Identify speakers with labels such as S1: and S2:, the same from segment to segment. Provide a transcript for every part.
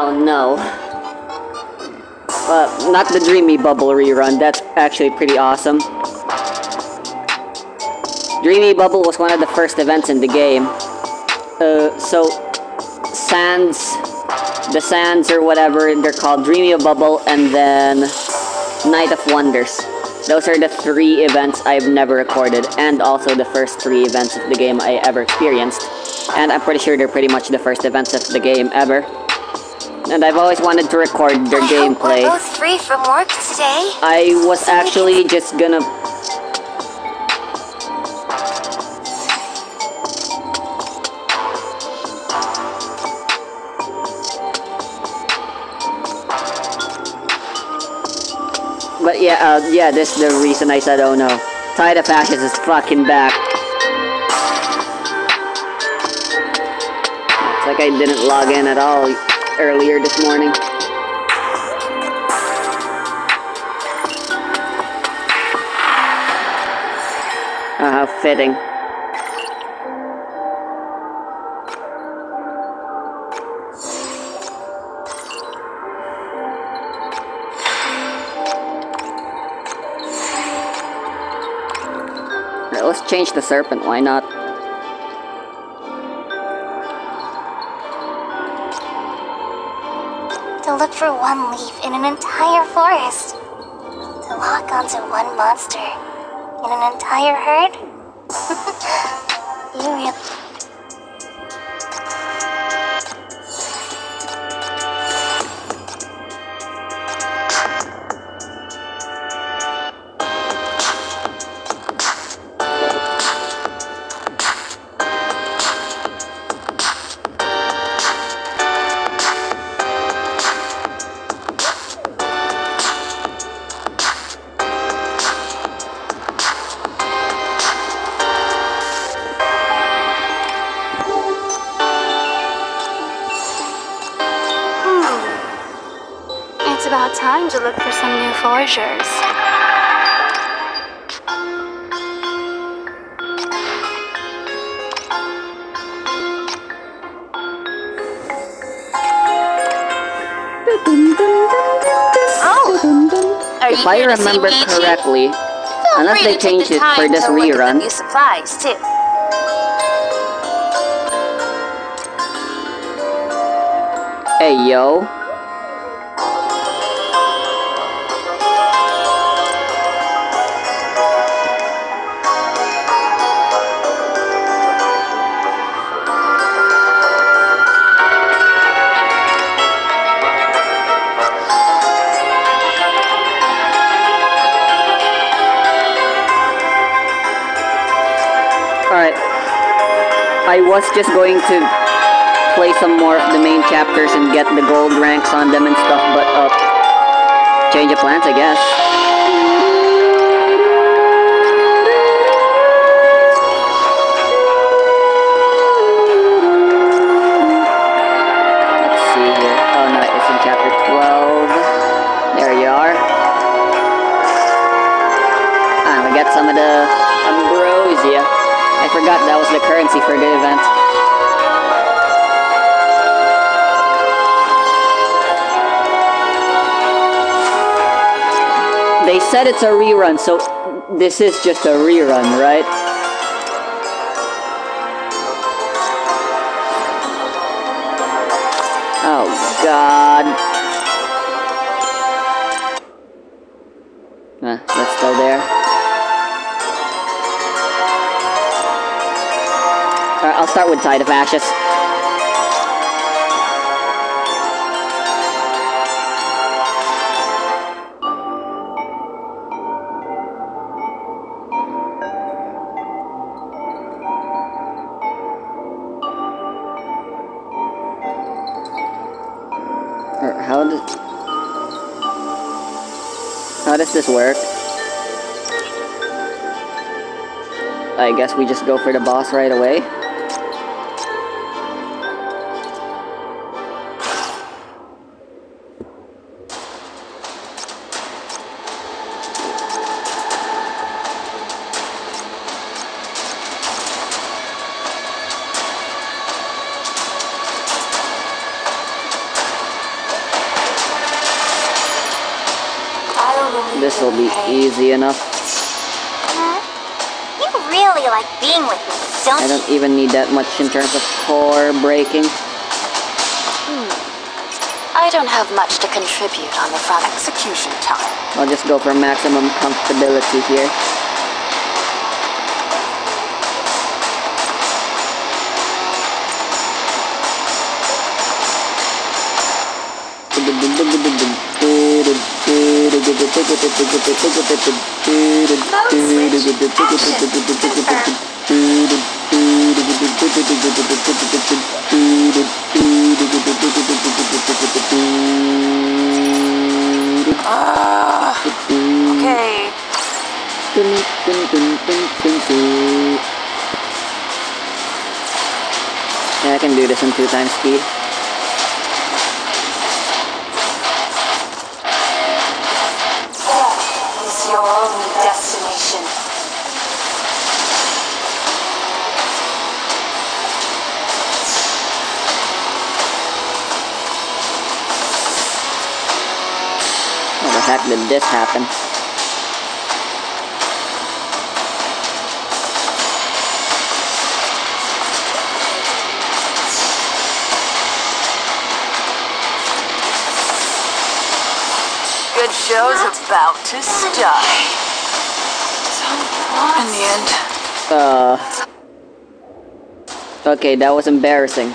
S1: Oh no. Not the Dreamy Bubble rerun. That's actually pretty awesome. Dreamy Bubble was one of the first events in the game. So the Sands or whatever they're called, Dreamy Bubble, and then Night of Wonders. Those are the 3 events I've never recorded, and also the first 3 events of the game I ever experienced. And I'm pretty sure they're pretty much the first events of the game ever. And I've always wanted to record their gameplay.
S2: We're both free from work today.
S1: I was actually just gonna... But yeah, this is the reason I said, oh no. Tide of Ashes is fucking back. It's like I didn't log in at all earlier this morning. Oh, how fitting. Alright, let's change the serpent, why not?
S2: To look for one leaf in an entire forest. To lock onto one monster in an entire herd. You really... It's about time to look for some new foragers.
S1: If I remember correctly, unless they changed it for this rerun.
S2: New supplies too.
S1: Hey yo. Alright, I was just going to play some more of the main chapters and get the gold ranks on them and stuff, but change of plans, I guess. Let's see here. Oh no, it's in chapter 12. There you are. We got some of the ambrosia. I forgot that was the currency for the event. They said it's a rerun, so this is just a rerun, right? Oh, God. Let's go there. Alright, I'll start with Tide of Ashes. How does this work? I guess we just go for the boss right away. will be easy enough.
S2: You really like being with me, don't
S1: I
S2: you?
S1: don't even need that much in terms of core breaking.
S3: I don't have much to contribute on the front. Execution time.
S1: I'll just go for maximum comfortability here.
S3: Okay.
S1: Yeah, I can do this in 2 times speed.
S3: Death is your only destination.
S1: How the heck did this happen?
S3: Good show's about to start. In the end.
S1: Okay, that was embarrassing.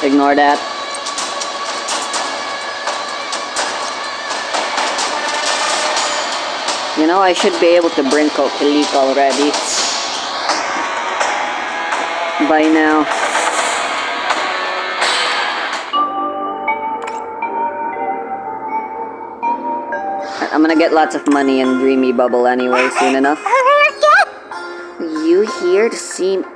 S1: Ignore that. You know, I should be able to bring Kokalik already. By now. I'm gonna get lots of money in Dreamy Bubble anyway soon enough. You here to see...
S2: Look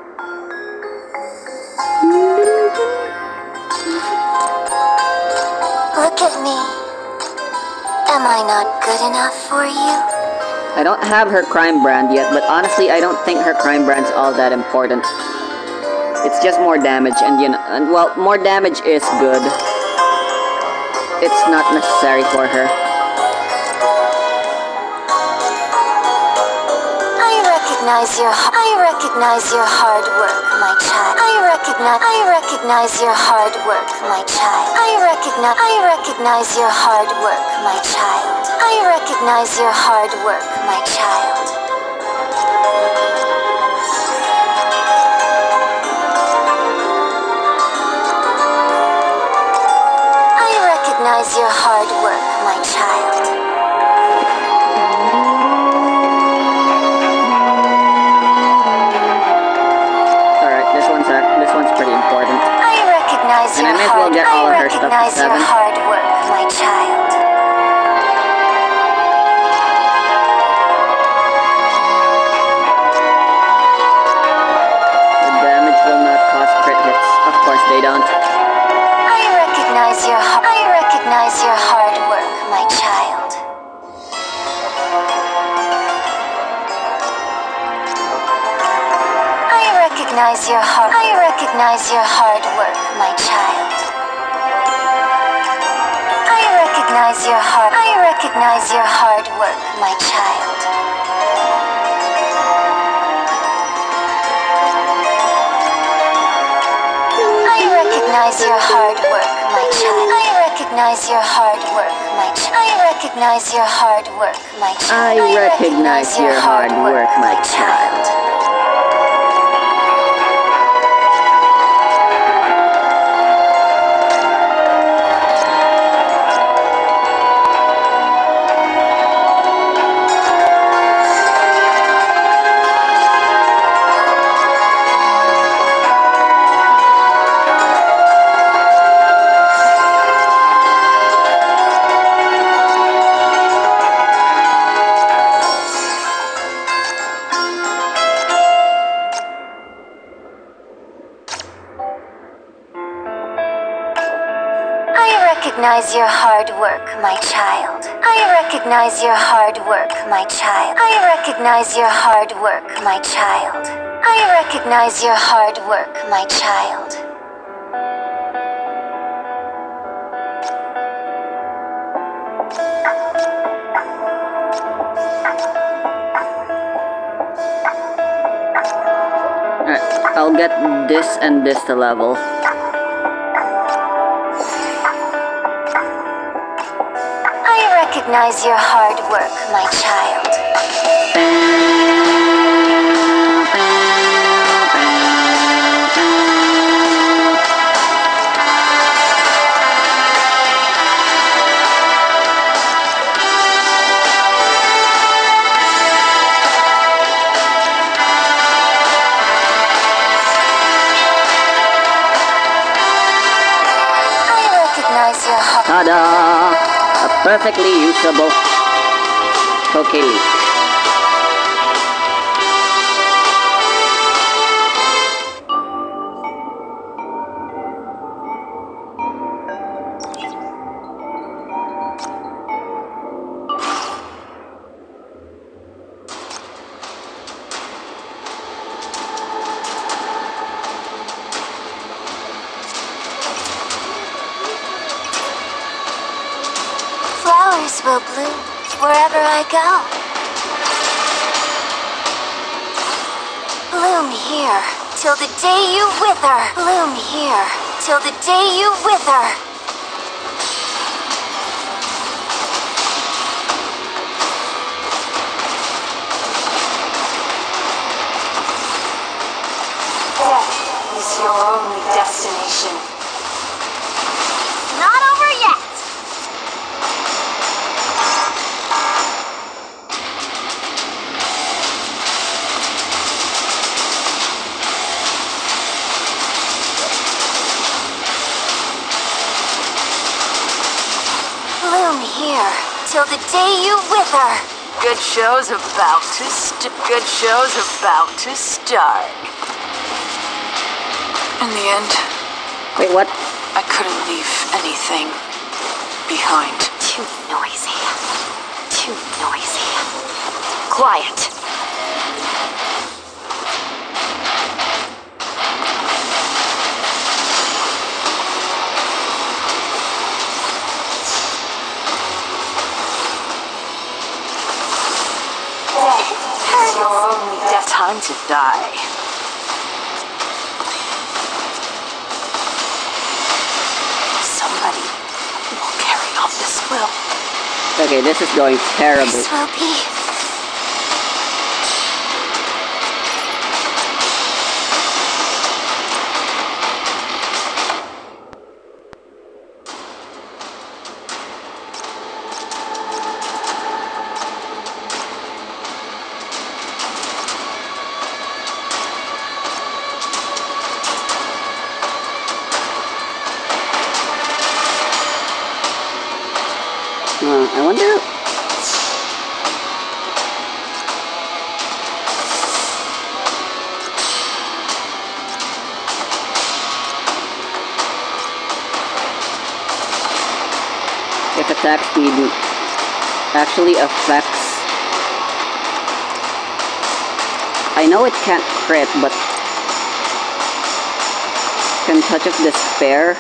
S2: at me. Am I not good enough for you?
S1: I don't have her crime brand yet, but honestly, I don't think her crime brand's all that important. It's just more damage, and you know, well, more damage is good. It's not necessary for her.
S2: I recognize your hard work, my child. I recognize your hard work, my child. I recognize your hard work, my child. I recognize your hard work, my child. I recognize your hard work, my child.
S1: And I may as well get all of her stuff to 7.
S2: Your hard work, my child.
S1: The damage will not cause crit hits. Of course they don't.
S2: I recognize your hard work, my child. I recognize your hard work, my child. I recognize your hard work, my child. I recognize your hard work, my child. I recognize your hard work, my child. I recognize your hard work, my child.
S1: I recognize your hard work, my child.
S2: recognize your hard work, my child. I recognize your hard work, my child. I recognize your hard work, my child. I recognize your hard work, my child.
S1: I'll get this and this to level.
S2: I recognize your hard work, my child.
S1: Ta-da! A perfectly usable Poké-Leak.
S2: Flowers will bloom wherever I go. Bloom here till the day you wither. Bloom here till the day you wither.
S4: Death is your only destination.
S2: Not over yet. Bloom here till the day you wither.
S4: Good show's about to start. In the end,
S1: Wait, what?
S4: I couldn't leave anything behind.
S3: Too noisy. Too noisy. Quiet.
S4: Death is your only time to die. Somebody will carry out this will.
S1: Okay, this is going terribly.
S2: This will be.
S1: I wonder. If attack speed actually affects. I know it can't crit, but can Touch of Despair.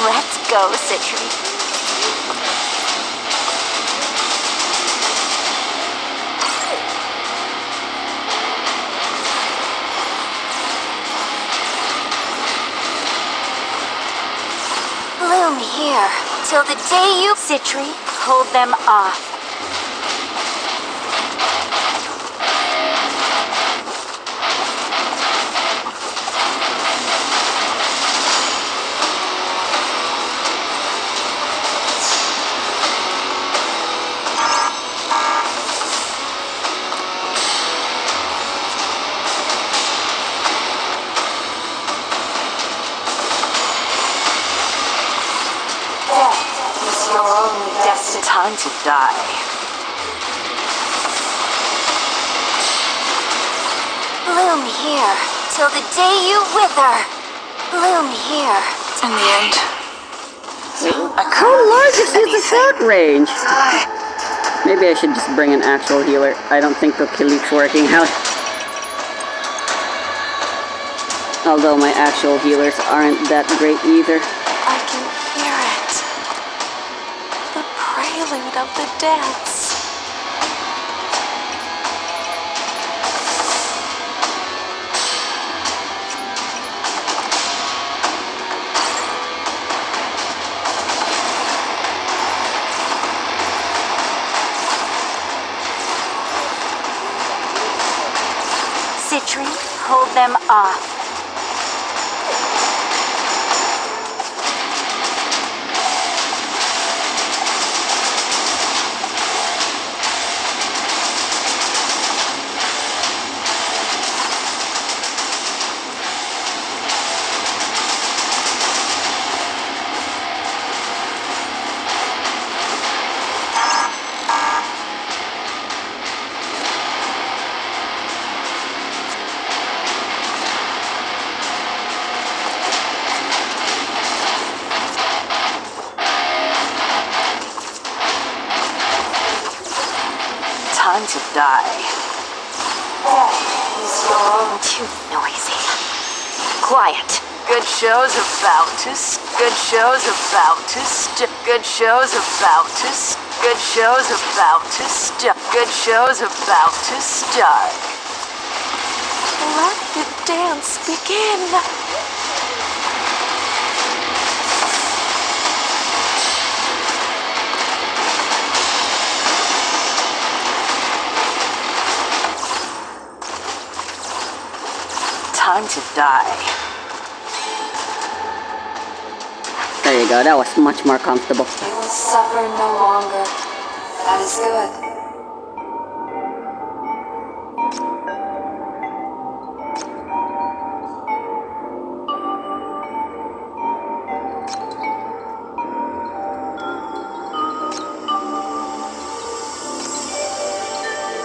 S3: Let's go, Citri.
S2: Bloom here till the day you.
S3: Citri, hold them off.
S4: Time to die.
S2: Bloom here till the day you wither. Bloom here.
S4: In the end, I
S1: How large is his attack range? Maybe I should just bring an actual healer. I don't think the Poké-Leak's working out. Although my actual healers aren't that great either.
S3: I can hear it.
S4: moment of the dance.
S3: Citri, hold them off.
S4: Time to die.
S3: Death is your too noisy. Quiet.
S4: Good show's about to good show's about to good show's about to good show's about to good show's about to start.
S3: Let the dance begin.
S4: Time to die.
S1: There you go, that was much more comfortable.
S2: You will suffer no longer. That is good.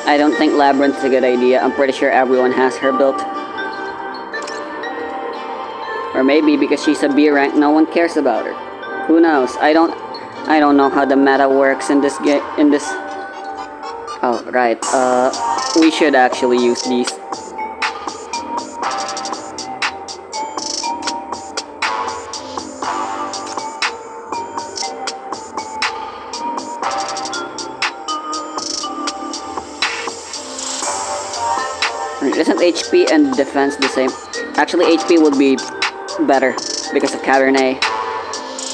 S1: I don't think Labyrinth's a good idea. I'm pretty sure everyone has her built. Or maybe because she's a B rank, no one cares about her. Who knows? I don't know how the meta works in this game. Oh, right. We should actually use these. Isn't HP and defense the same? Actually, HP would be better because of Cavern A.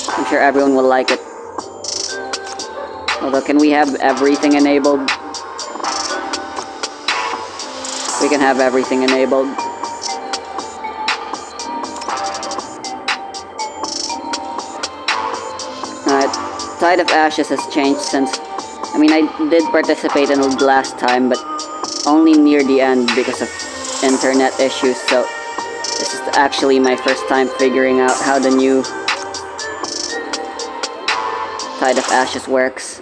S1: I'm sure everyone will like it. Although, can we have everything enabled? We can have everything enabled. Alright, Tide of Ashes has changed since... I mean, I did participate in it last time, but only near the end because of internet issues, so this is actually my first time figuring out how the new Tide of Ashes works.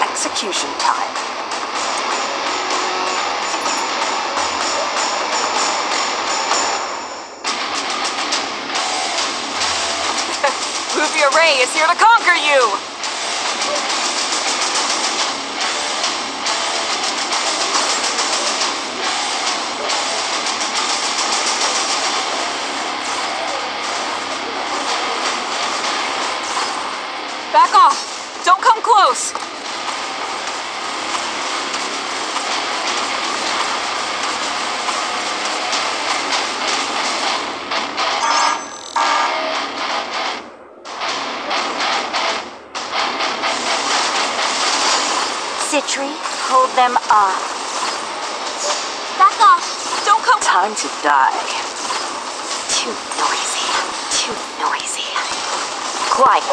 S4: Execution time.
S3: Rufia Ray is here to conquer you! Back off! Don't come close!
S2: Citri, hold them off.
S3: Back off! Don't come-
S4: Time to die.
S3: Too noisy. Too noisy. Quiet.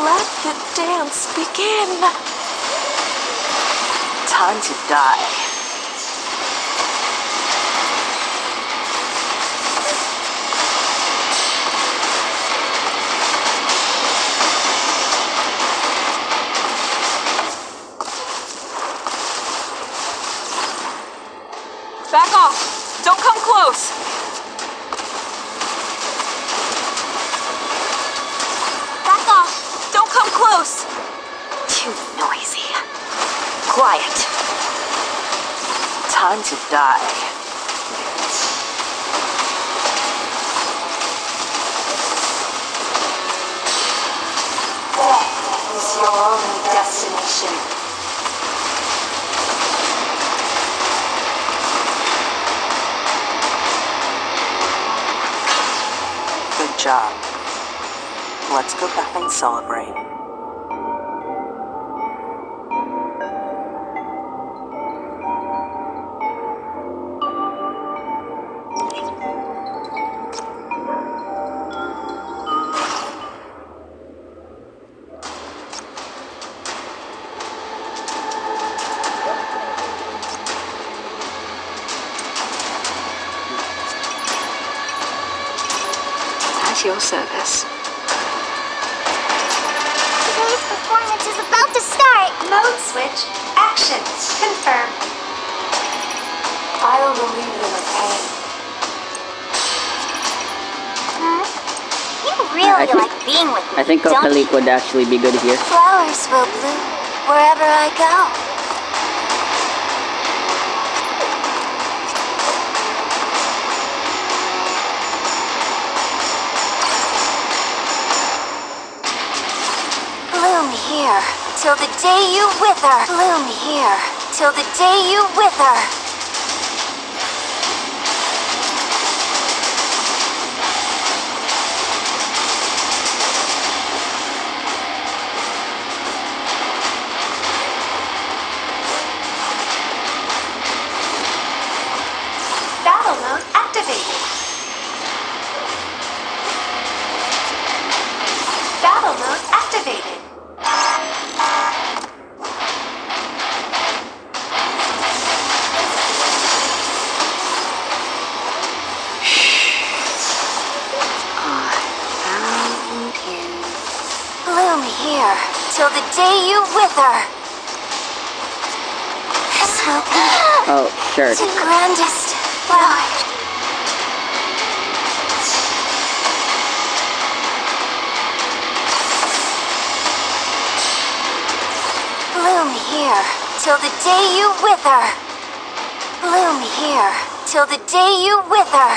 S4: Let the dance begin. Time to die.
S3: quiet.
S4: Time to die.
S3: Death is your only destination.
S4: Good job. Let's go back and celebrate. At your service.
S2: Today's performance is about to start.
S3: Mode switch. Action. Confirm. I'll relieve them of pain.
S2: You really
S1: I think-
S2: like being with me,
S1: I think
S2: don't you?
S1: Kokalik would actually be good here.
S2: Flowers will bloom wherever I go. Bloom here till the day you wither. Bloom here till the day you wither.
S3: Battle mode activated. Battle mode activated.
S2: Bloom here till the day you wither. This will be
S1: Oh, sure.
S2: the grandest flower. Bloom here till the day you wither. Bloom here till the day you wither.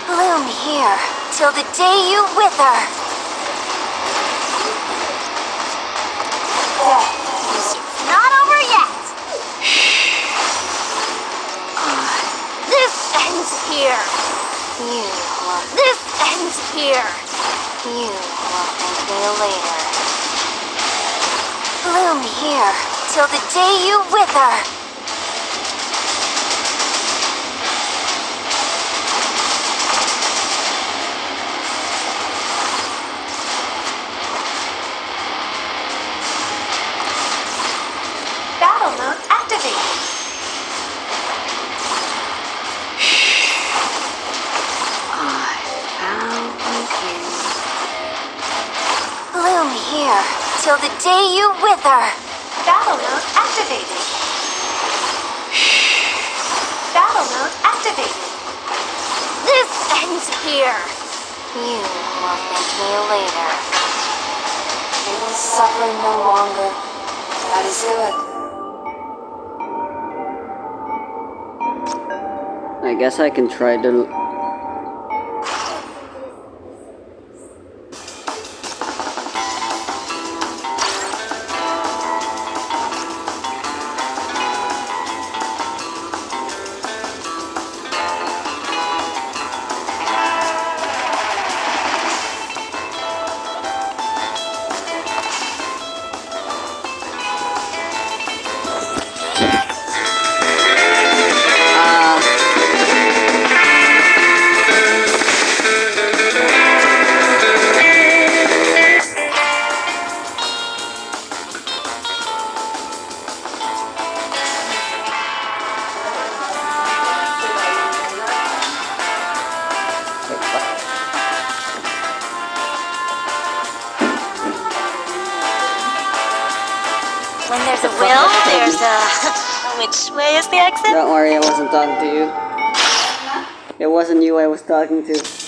S2: Bloom here till the day you wither. Not over yet. This ends here. You will. This ends here. You will thank me later. Bloom here till the day you wither.
S3: Battle mode activated.
S2: Bloom here till the day you wither.
S3: Battle mode activated. Battle mode activated.
S2: This ends here. You will thank me later.
S3: They will suffer no longer. That is good.
S1: I guess I can try to...
S2: When there's a will, there's a... Which way is the exit?
S1: Don't worry, I wasn't talking to you. It wasn't you I was talking to.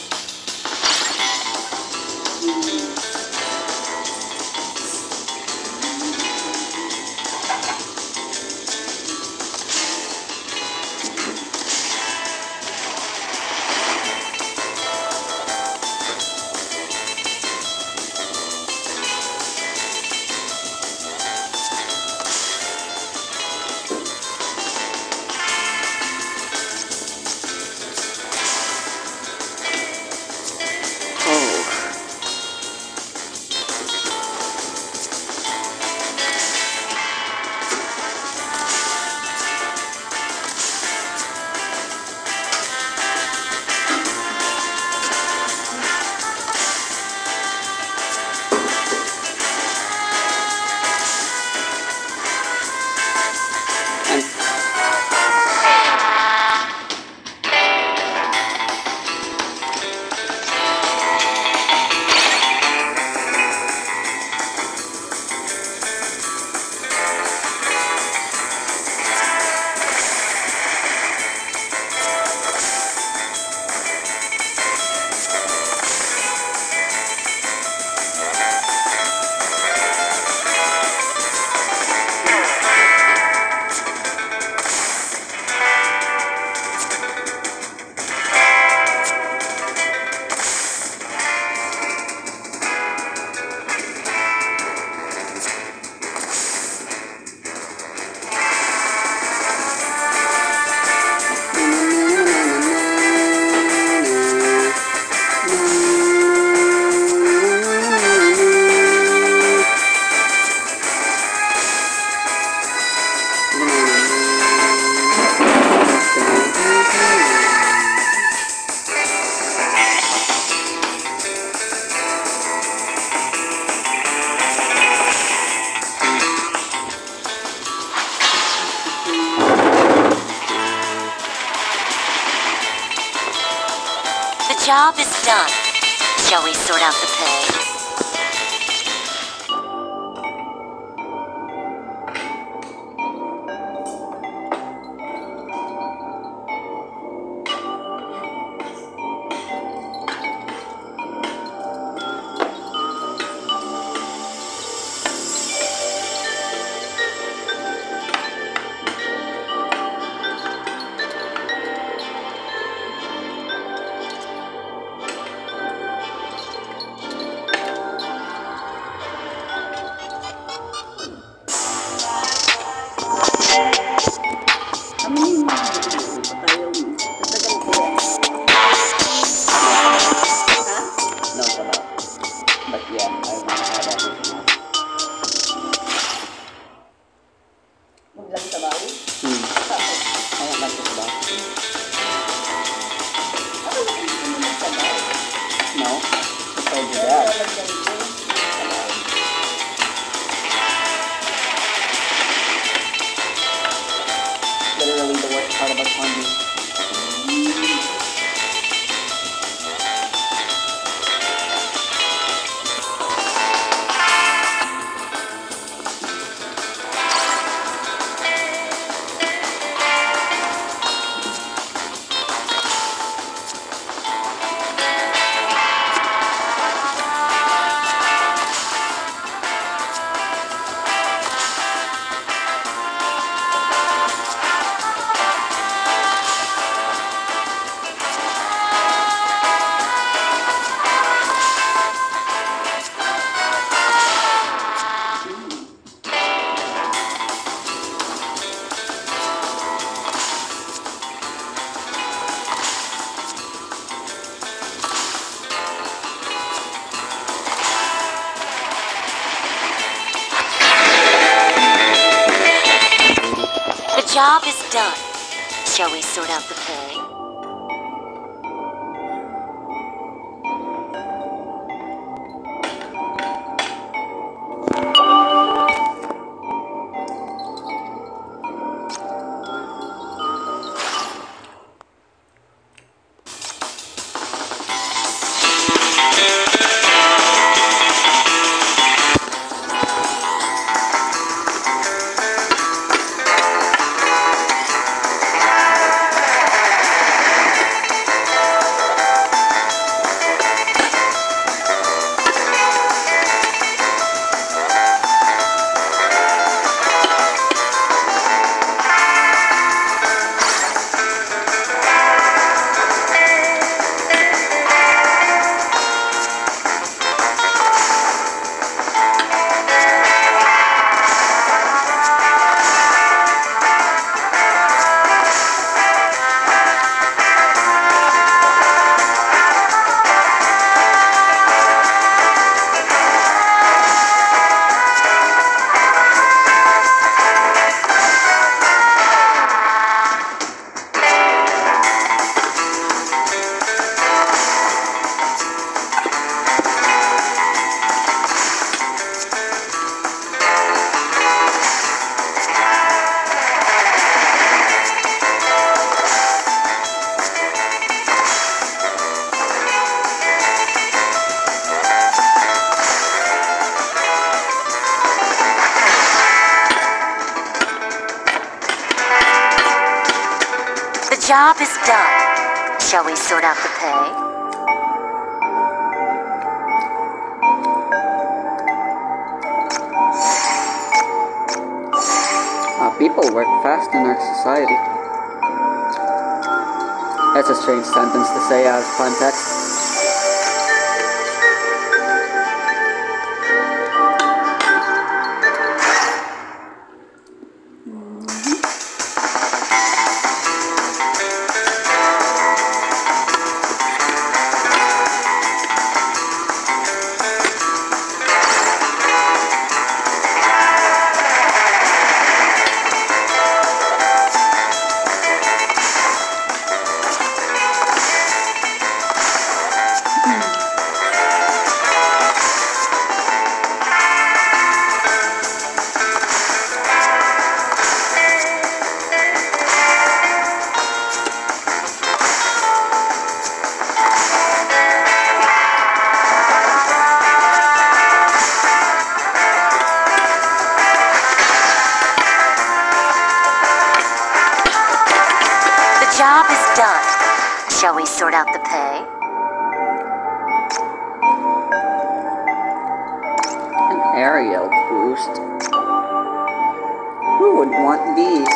S2: The job is done. Shall we sort out the pay? The job is done. Shall we sort out the pay? job is done. Shall we sort out the pay?
S1: People work fast in our society. That's a strange sentence to say out of context.
S2: Job is done. Shall we sort out the pay?
S1: An aerial boost. Who would want these?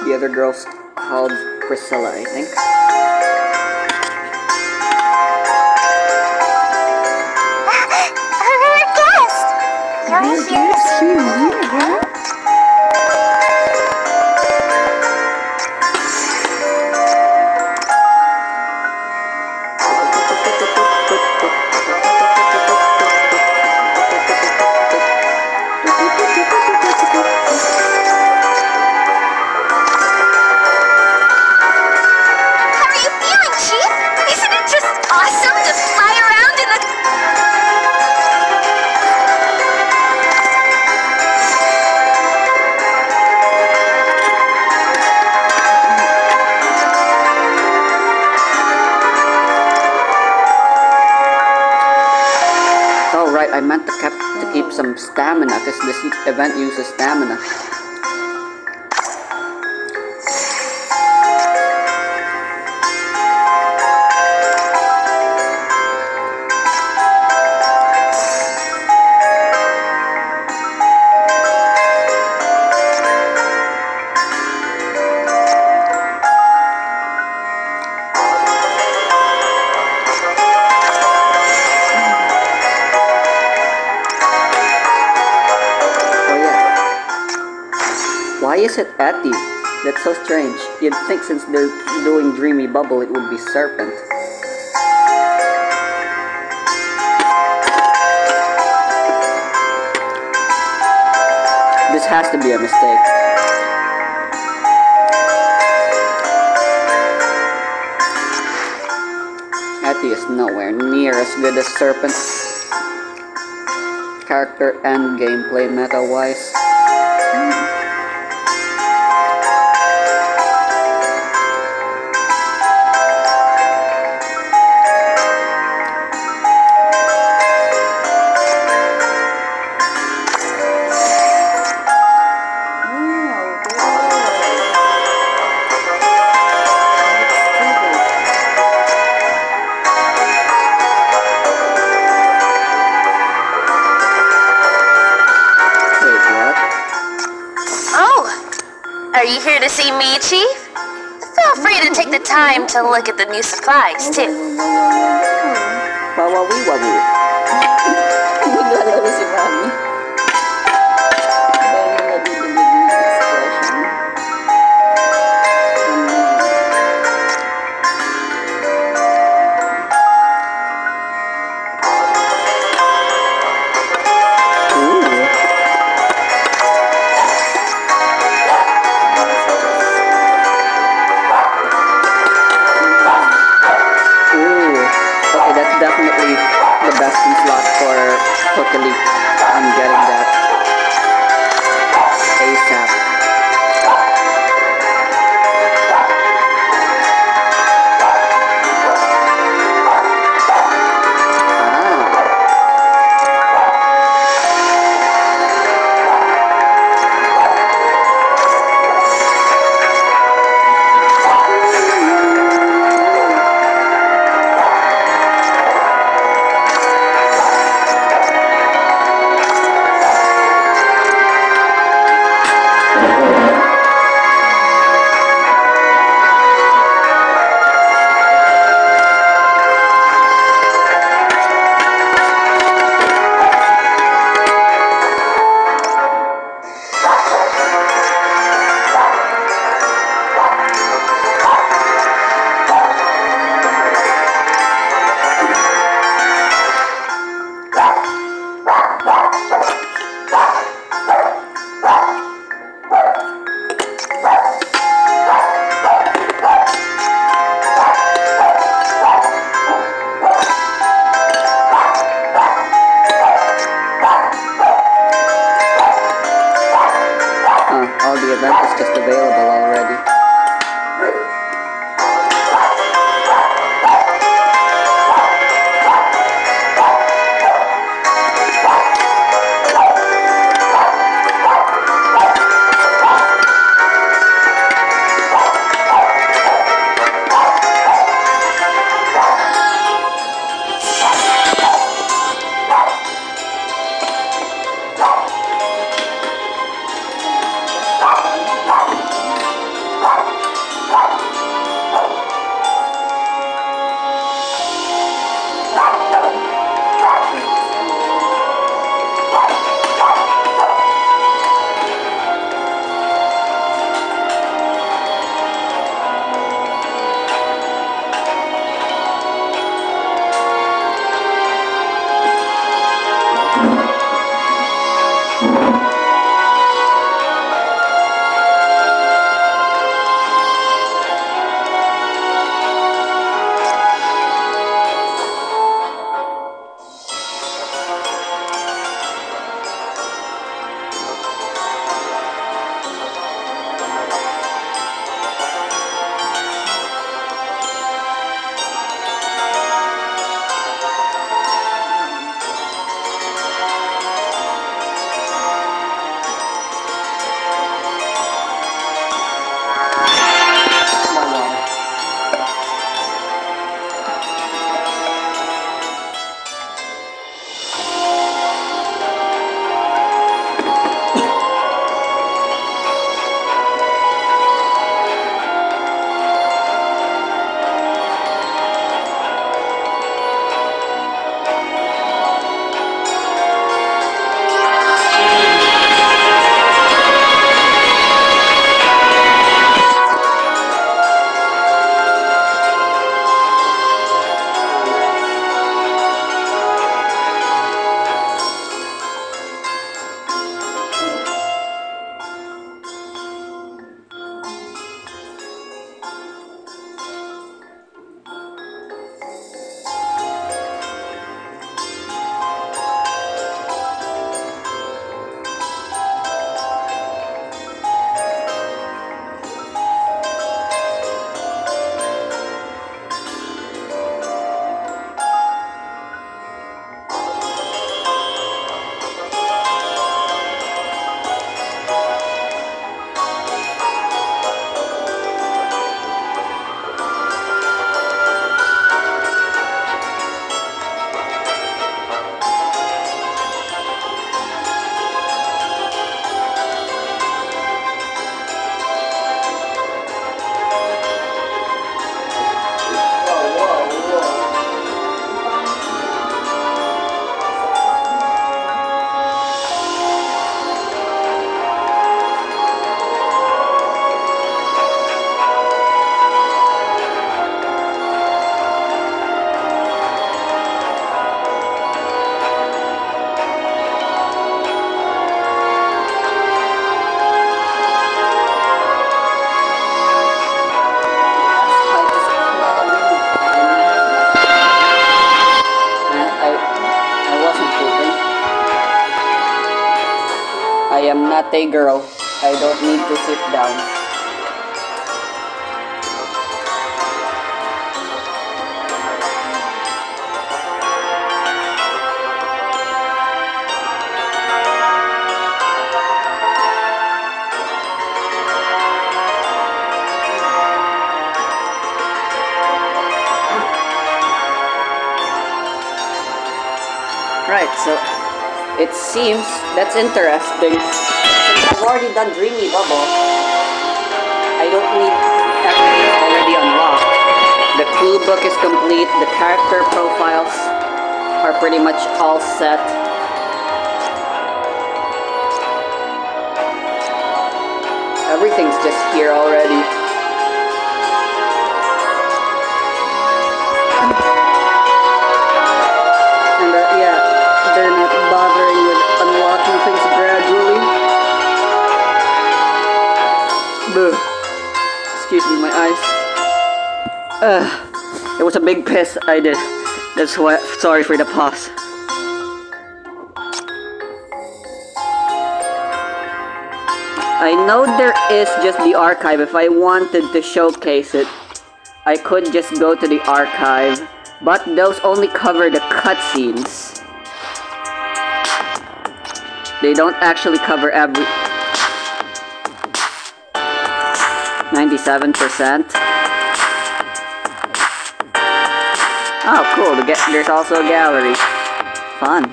S1: The other girl's called Priscilla, I think.
S2: Our guest! You're here?
S1: I meant to keep some stamina because this event uses stamina. Why is it Etty? That's so strange. You'd think since they're doing Dreamy Bubble it would be Serpent. This has to be a mistake. Etty is nowhere near as good as Serpent. Character and gameplay meta-wise.
S2: Are you here to see me, Chief? Feel free to take the time to look at the new supplies, too.
S1: Naglalaro si Mami. Dahil nadidinig ng expression. Definitely the best in slot for Totally. I'm getting that. A event is just available already. I am not a girl. I don't need to sit down. Right, so it seems that's interesting. Since I've already done Dreamy Bubble, I don't need everything already unlocked. The clue book is complete, the character profiles are pretty much all set. Everything's just here already. And yeah, they're not bothering with unlocking things gradually. Excuse me, my eyes. It was a big piss I did. That's why. Sorry for the pause. I know there is just the archive. If I wanted to showcase it, I could just go to the archive. But those only cover the cutscenes. They don't actually cover every... 97%. Oh, cool. There's also a gallery. Fun.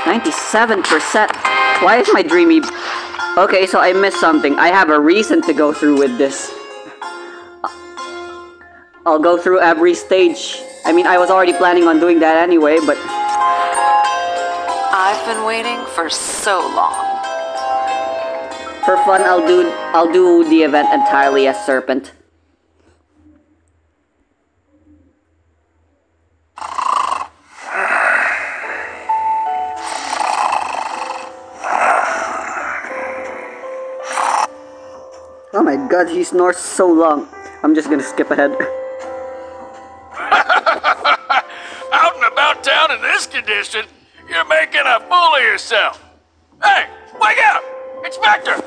S1: 97%. Why is my dreamy... Okay, so I missed something. I have a reason to go through with this. I'll go through every stage. I mean, I was already planning on doing that anyway, but...
S4: I've been waiting for so long.
S1: For fun, I'll do the event entirely as Serpent. Oh my god, he snores so long. I'm just gonna skip ahead.
S5: Out and about town in this condition, you're making a fool of yourself. Hey, wake up! Inspector!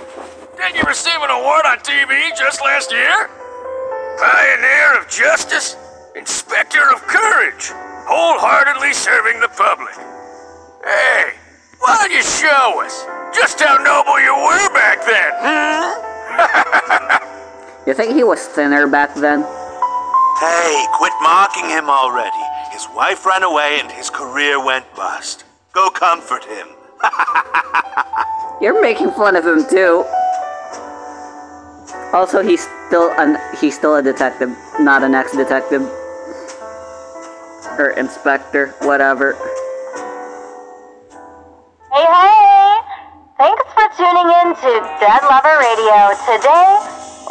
S5: Didn't you receive an award on TV just last year? Pioneer of justice, Inspector of courage, wholeheartedly serving the public. Hey, why don't you show us just how noble you were back then, hmm?
S1: You think he was thinner back then?
S6: Hey, quit mocking him already. His wife ran away and his career went bust. Go comfort him.
S1: You're making fun of him too. Also, he's still a detective, not an ex-detective. Or inspector, whatever.
S2: Hey, hey! Thanks for tuning in to Dead Lover Radio. Today,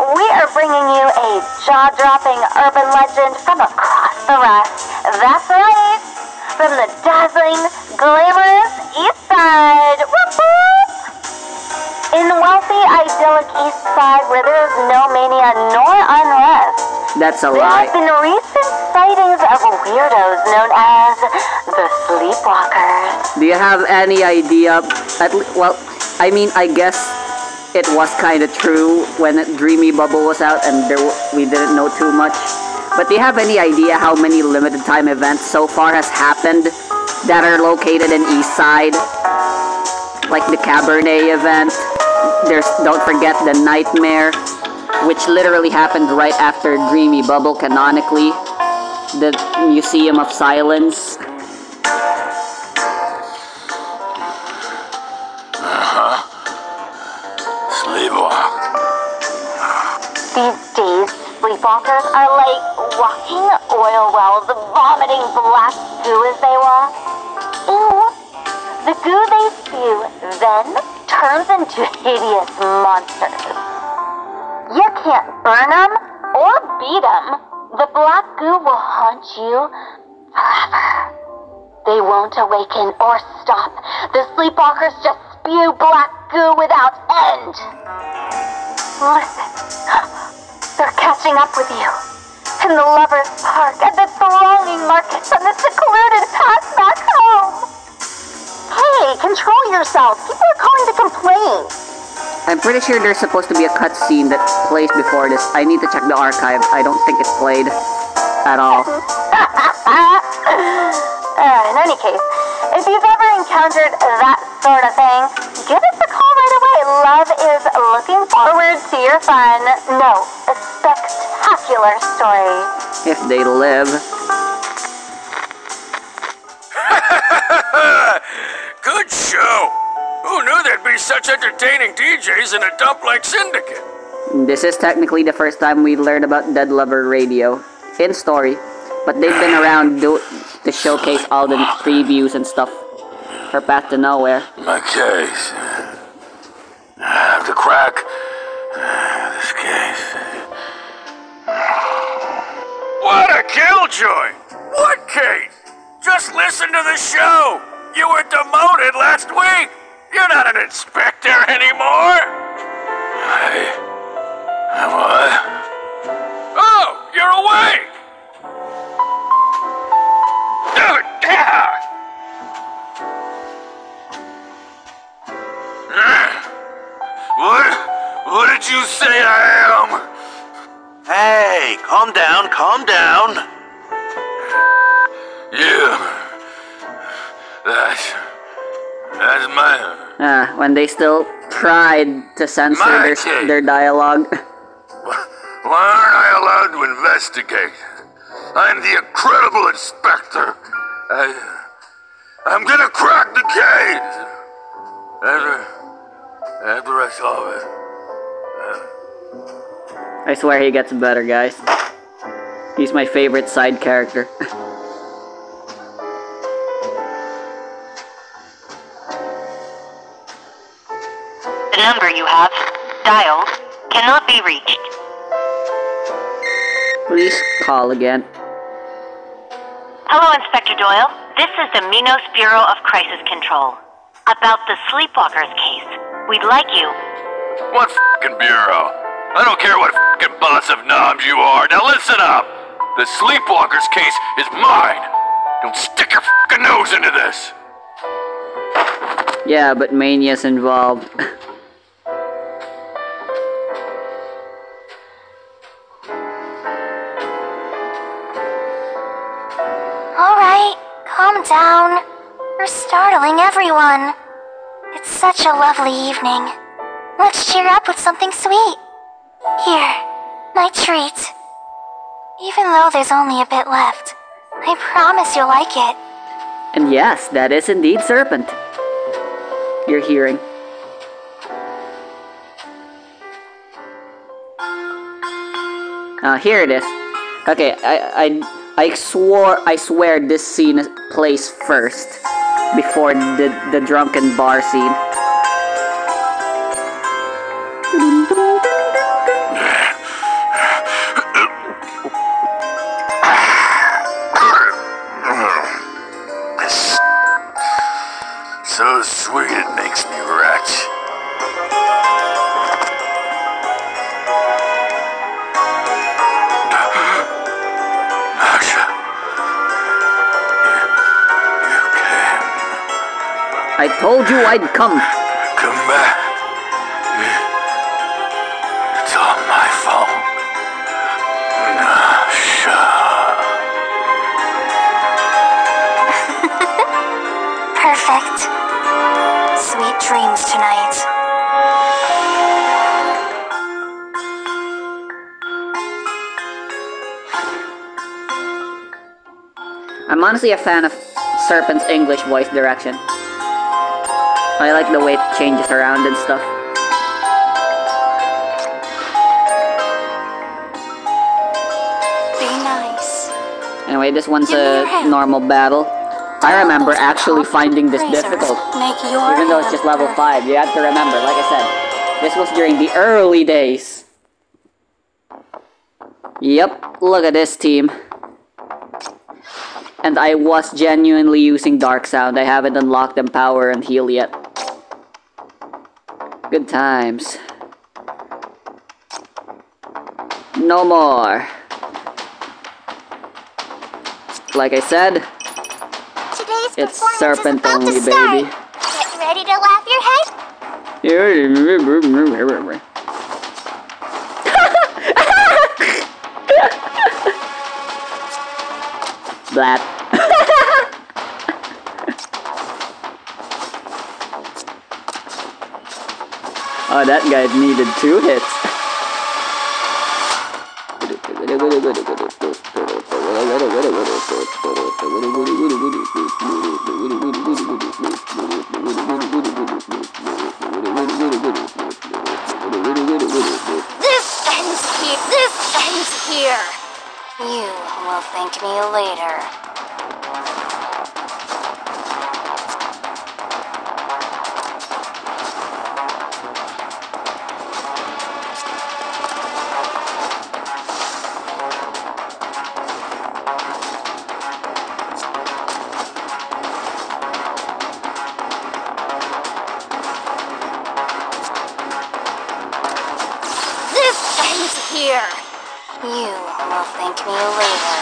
S2: we are bringing you a jaw-dropping urban legend from across the West. That's right! From the dazzling, glamorous East Side. Whoop whoop! In wealthy, idyllic East Side where there is no mania nor unrest,
S1: That's a
S2: there
S1: lie.
S2: have been recent sightings of weirdos known as the Sleepwalkers.
S1: Do you have any idea? Well, I mean, I guess it was kind of true when Dreamy Bubble was out and we didn't know too much. But do you have any idea how many limited time events so far has happened that are located in East Side? Like the Cabernet event. Don't forget the Nightmare, which literally happened right after Dreamy Bubble canonically. The Museum of Silence.
S5: Sleepwalk.
S2: These days, sleepwalkers are like walking oil wells, vomiting black goo as they walk. Ew. The goo they spew then turns into hideous monsters. You can't burn them or beat them. The black goo will haunt you forever. They won't awaken or stop. The sleepwalkers just spew black goo without end. Listen, they're catching up with you. In the Lover's Park, at the thronging markets, and the secluded path back home. Hey, control yourself. People are calling to complain.
S1: I'm pretty sure there's supposed to be a cutscene that plays before this. I need to check the archive. I don't think it's played at all.
S2: In any case, if you've ever encountered that sort of thing, give us a call right away. Love is looking forward to your fun. No, a spectacular story.
S1: If they live.
S5: Good show. Who knew there'd be such entertaining DJs in a dump like Syndicate?
S1: This is technically the first time we learned about Dead Lover Radio in story, but they've been around to showcase all the previews and stuff for Path to Nowhere.
S5: My case. I have to crack this case. What a killjoy! What case? Just listen to the show! You were demoted last week! You're not an inspector anymore! I what? Oh, you're awake!
S6: calm down.
S5: That's my...
S1: When they still tried to censor their dialogue.
S5: Why aren't I allowed to investigate? I'm the incredible inspector. I'm gonna crack the case! After I solve it.
S1: I swear he gets better, guys. He's my favorite side character.
S7: The number you have dialed cannot be reached.
S1: Please call again.
S7: Hello, Inspector Doyle. This is the Minos Bureau of Crisis Control. About the Sleepwalkers case. We'd like you.
S5: What f***ing bureau? I don't care what f***ing boss of knobs you are. Now listen up. The Sleepwalkers case is mine. Don't stick your f***ing nose into this.
S1: Yeah, but Mania's involved.
S2: Alright, calm down. You're startling everyone. It's such a lovely evening. Let's cheer up with something sweet. Here, my treat. Even though there's only a bit left, I promise you'll like it.
S1: And yes, that is indeed Serpent. You're hearing. Here it is. Okay, I swear this scene plays first before the drunken bar scene.
S5: So sweet it makes me retch. Nasha, you came.
S1: I told you I'd come.
S5: Come back. It's all my fault. Nasha.
S2: Perfect. Sweet dreams tonight.
S1: I'm honestly a fan of Serpent's English voice direction. I like the way it changes around and stuff.
S2: Be nice.
S1: Anyway, this one's
S2: Give me your
S1: a
S2: hand.
S1: normal battle. I remember actually finding this difficult. Even though it's just level 5, you have to remember, like I said, this was during the early days. Yep, look at this team. And I was genuinely using Dark Sound. I haven't unlocked Empower and Heal yet. Good times. No more. Like I said,
S2: Today's
S1: it's
S2: performance
S1: Serpent
S2: is about
S1: only,
S2: to start.
S1: baby.
S2: Get ready to laugh your head.
S1: Blat. Oh, that guy needed 2 hits.
S2: This ends here. This ends here. You will thank me later. Here. You will thank me later.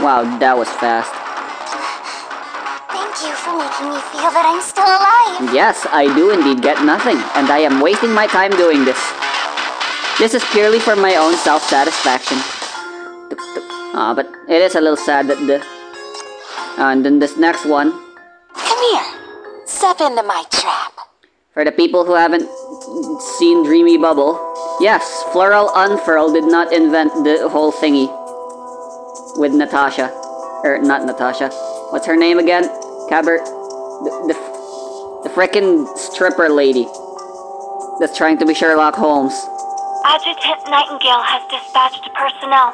S1: Wow, that was fast.
S2: Thank you for making me feel that I'm still alive.
S1: Yes, I do indeed get nothing, and I am wasting my time doing this. This is purely for my own self-satisfaction. But it is a little sad that and then this next one.
S2: Come here. Step into my trap.
S1: For the people who haven't seen Dreamy Bubble, yes, Floral Unfurl did not invent the whole thingy with Natasha. Not Natasha. What's her name again? The frickin' stripper lady that's trying to be Sherlock Holmes.
S7: Adjutant Nightingale has dispatched personnel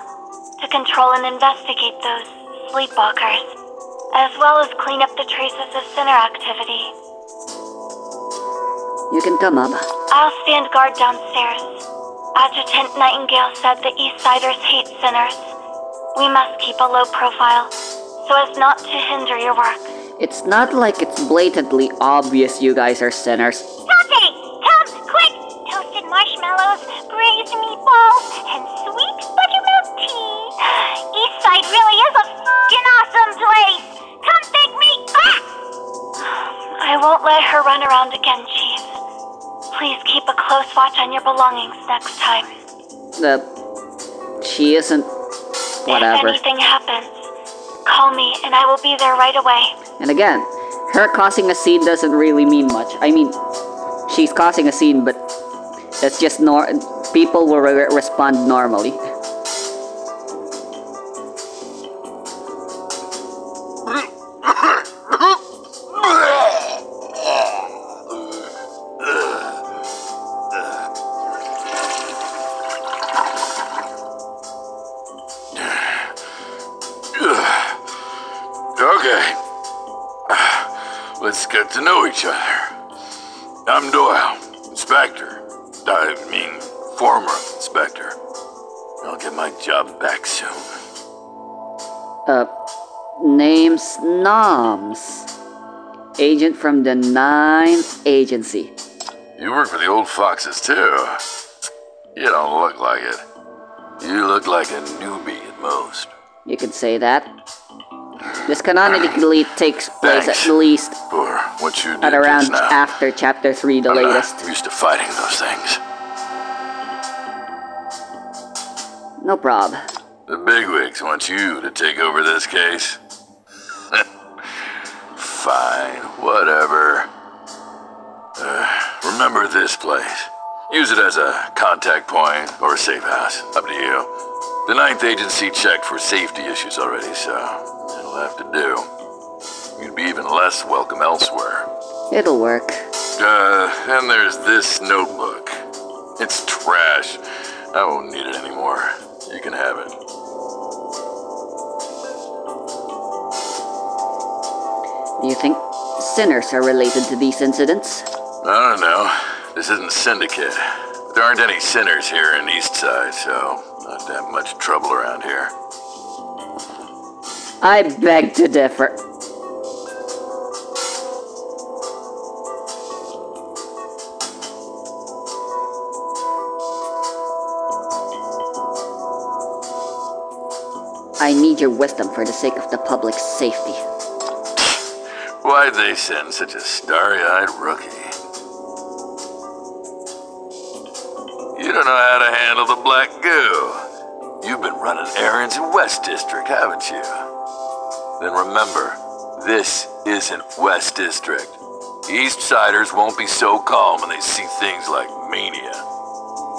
S7: to control and investigate those sleepwalkers, as well as clean up the traces of sinner activity.
S1: You can come up.
S7: I'll stand guard downstairs. Adjutant Nightingale said the Eastsiders hate sinners. We must keep a low profile, so as not to hinder your work.
S1: It's not like it's blatantly obvious you guys are sinners.
S7: Dante! Come, quick! Toasted marshmallows, braised meatballs, and sweet buttermilk tea. Eastside really is a f***ing awesome place! Come take me! Ah! I won't let her run around again, Chief. Please keep a close watch on your belongings next time.
S1: She isn't... Whatever.
S7: If anything happens, call me and I will be there right away.
S1: And again, her causing a scene doesn't really mean much. I mean, she's causing a scene, but that's just people will respond normally.
S5: Okay. Let's get to know each other. I'm Doyle, Inspector. Former Inspector. I'll get my job back soon.
S1: Name's Noms. Agent from the 9th Agency.
S5: You work for the Old Foxes, too. You don't look like it. You look like a newbie at most.
S1: You could say that. This canonically takes place at least
S5: for what you did
S1: at around
S5: now.
S1: After Chapter 3, the latest.
S5: I'm used to fighting those things.
S1: No prob.
S5: The bigwigs want you to take over this case. Fine, whatever. Remember this place. Use it as a contact point or a safe house. Up to you. The 9th Agency checked for safety issues already, so it'll have to do. You'd be even less welcome elsewhere.
S1: It'll work.
S5: Then there's this notebook. It's trash. I won't need it anymore. You can have it.
S1: Do you think sinners are related to these incidents?
S5: I don't know. This isn't Syndicate. There aren't any sinners here in Eastside, so not that much trouble around here.
S1: I beg to differ. I need your wisdom for the sake of the public's safety.
S5: Why'd they send such a starry-eyed rookie? You don't know how to handle the black goo. You've been running errands in West District, haven't you? Then remember, this isn't West District. Eastsiders won't be so calm when they see things like mania.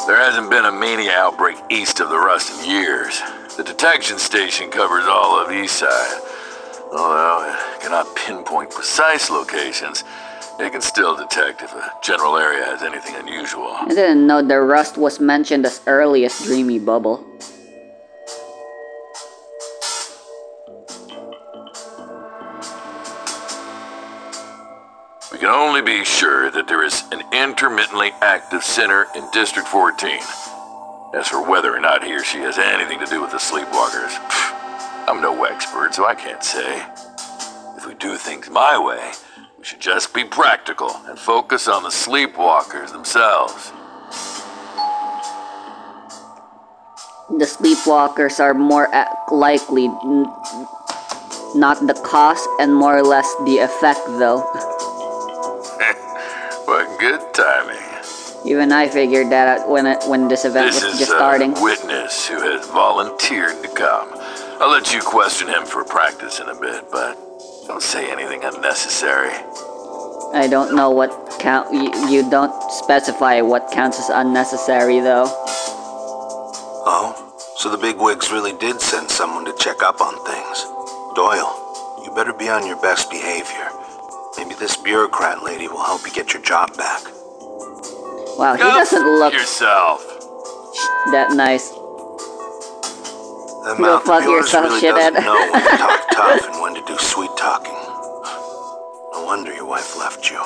S5: There hasn't been a mania outbreak east of the Rust in years. The detection station covers all of Eastside. Although it cannot pinpoint precise locations, it can still detect if a general area has anything unusual.
S1: I didn't know the Rust was mentioned as early as Dreamy Bubble.
S5: We can only be sure that there is an intermittently active sinner in District 14. As for whether or not he or she has anything to do with the sleepwalkers, I'm no expert, so I can't say. If we do things my way, we should just be practical and focus on the sleepwalkers themselves.
S1: The sleepwalkers are more likely not the cause and more or less the effect, though.
S5: What good timing.
S1: Even I figured that out when this event was just starting.
S5: This is a witness who has volunteered to come. I'll let you question him for practice in a bit, but don't say anything unnecessary.
S1: I don't know what count. You don't specify what counts as unnecessary, though.
S6: Oh? So the bigwigs really did send someone to check up on things. Doyle, you better be on your best behavior. Maybe this bureaucrat lady will help you get your job back.
S1: Wow, he doesn't look
S5: yourself.
S1: that nice.
S6: That
S1: Go
S6: mouth
S1: fuck
S6: of yours
S1: yourself,
S6: really
S1: shithead.
S6: doesn't know when to talk tough and when to do sweet talking. No wonder your wife left you.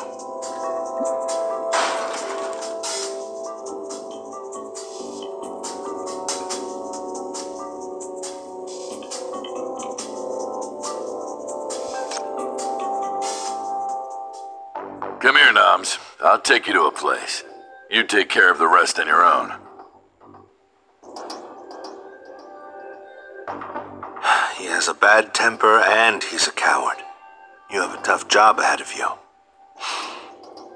S5: Come here, Noms. I'll take you to a place. You take care of the rest on your own.
S6: He has a bad temper and he's a coward. You have a tough job ahead of you.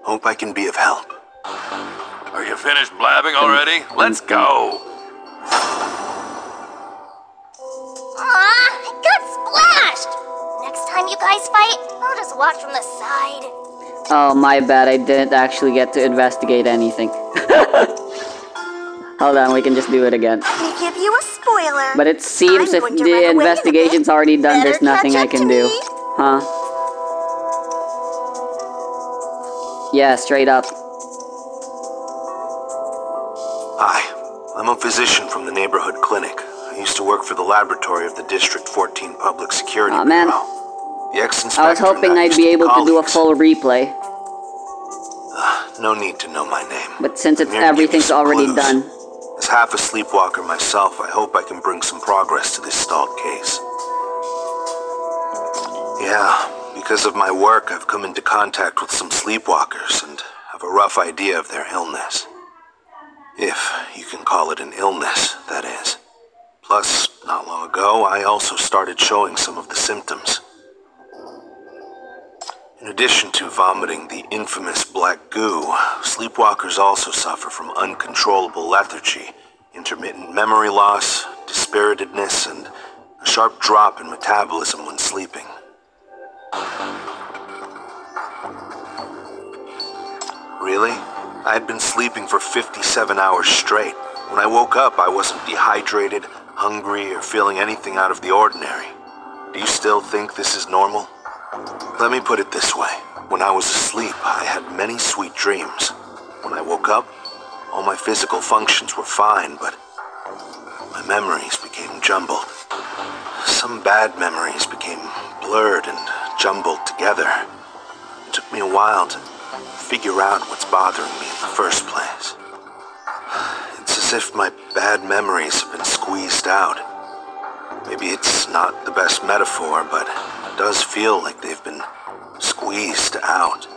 S6: Hope I can be of help.
S5: Are you finished blabbing already? Let's go.
S7: Aw, I got splashed! Next time you guys fight, I'll just watch from the side.
S1: Oh, my bad. I didn't actually get to investigate anything. Hold on, we can just do it again.
S2: Let me give you a spoiler.
S1: But it seems
S2: I'm
S1: if
S2: going to
S1: the
S2: run away in a
S1: investigation's
S2: bit.
S1: already done,
S2: Better
S1: there's nothing
S2: catch
S1: I
S2: up
S1: can
S2: to
S1: do.
S2: me.
S1: Huh? Yeah, straight up.
S6: Hi, I'm a physician from the neighborhood clinic. I used to work for the laboratory of the District 14 Public Security
S1: Aw, man.
S6: Bureau. The ex-inspector
S1: I was hoping
S6: and I
S1: I'd
S6: used
S1: be
S6: to
S1: able to do a
S6: colleagues.
S1: full replay,
S6: No need to know my name.
S1: but since
S6: I'm
S1: it's
S6: here to give you
S1: everything's
S6: some
S1: already
S6: clues.
S1: done.
S6: As half a sleepwalker myself, I hope I can bring some progress to this stalled case. Yeah, because of my work, I've come into contact with some sleepwalkers and have a rough idea of their illness. If you can call it an illness, that is. Plus, not long ago, I also started showing some of the symptoms. In addition to vomiting the infamous black goo, sleepwalkers also suffer from uncontrollable lethargy, intermittent memory loss, dispiritedness, and a sharp drop in metabolism when sleeping. Really? I had been sleeping for 57 hours straight. When I woke up, I wasn't dehydrated, hungry, or feeling anything out of the ordinary. Do you still think this is normal? Let me put it this way. When I was asleep, I had many sweet dreams. When I woke up, all my physical functions were fine, but my memories became jumbled. Some bad memories became blurred and jumbled together. It took me a while to figure out what's bothering me in the first place. It's as if my bad memories have been squeezed out. Maybe it's not the best metaphor, but it does feel like they've been squeezed out.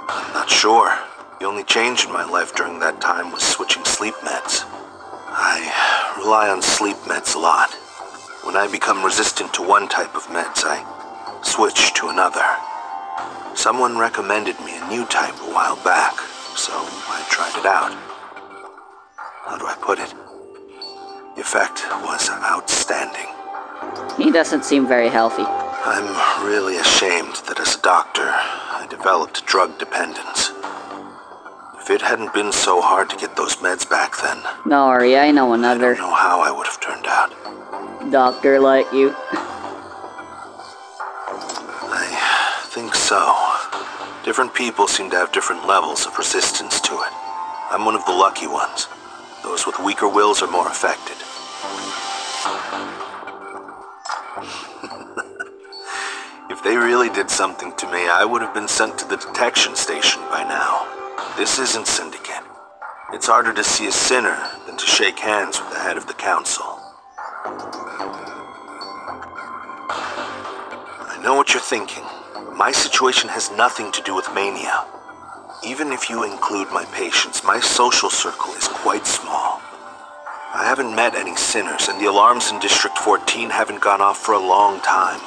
S6: I'm not sure. The only change in my life during that time was switching sleep meds. I rely on sleep meds a lot. When I become resistant to one type of meds, I switch to another. Someone recommended me a new type a while back, so I tried it out. How do I put it? The effect was outstanding.
S1: He doesn't seem very healthy.
S6: I'm really ashamed that as a doctor, I developed drug dependence. If it hadn't been so hard to get those meds back then,
S1: Don't worry, I know
S6: I
S1: another
S6: don't know how I would have turned out.
S1: doctor like you.
S6: I think so. Different people seem to have different levels of resistance to it. I'm one of the lucky ones. Those with weaker wills are more affected. If they really did something to me, I would have been sent to the detection station by now. This isn't Syndicate. It's harder to see a sinner than to shake hands with the head of the council. I know what you're thinking. My situation has nothing to do with mania. Even if you include my patients, my social circle is quite small. I haven't met any sinners, and the alarms in District 14 haven't gone off for a long time.